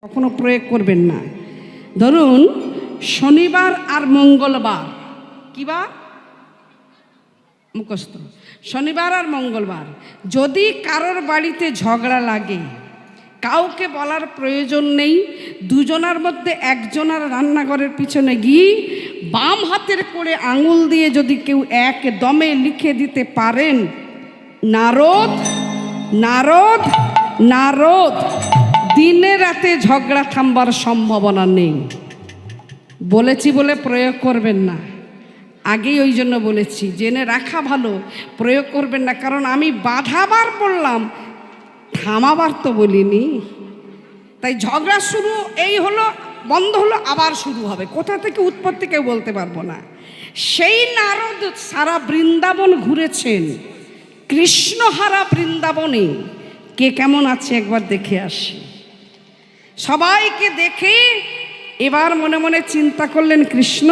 কখনো প্রয়োগ করবেন না। ধরুন শনিবার আর মঙ্গলবার, কি বার? মুখস্থ। শনিবার আর মঙ্গলবার যদি কারোর বাড়িতে ঝগড়া লাগে, কাউকে বলার প্রয়োজন নেই, দুজনার মধ্যে একজনের রান্নাঘরের পিছনে গিয়ে বাম হাতের করে আঙুল দিয়ে যদি কেউ একদমে লিখে দিতে পারেন, নারদ নারদ নারদ, দিনে রাতে ঝগড়া থামবার সম্ভাবনা নেই। বলেছি বলে প্রয়োগ করবেন না, আগেই ওই জন্য বলেছি, জেনে রাখা ভালো, প্রয়োগ করবেন না। কারণ আমি বাধাবার বললাম, থামাবার তো বলিনি। তাই ঝগড়া শুরু এই হলো, বন্ধ হলো, আবার শুরু হবে, কোথা থেকে উৎপত্তি কেউ বলতে পারবো না। সেই নারদ সারা বৃন্দাবন ঘুরেছেন, কৃষ্ণহারা বৃন্দাবনে কে কেমন আছে একবার দেখে আসি। সবাইকে দেখে এবার মনে মনে চিন্তা করলেন, কৃষ্ণ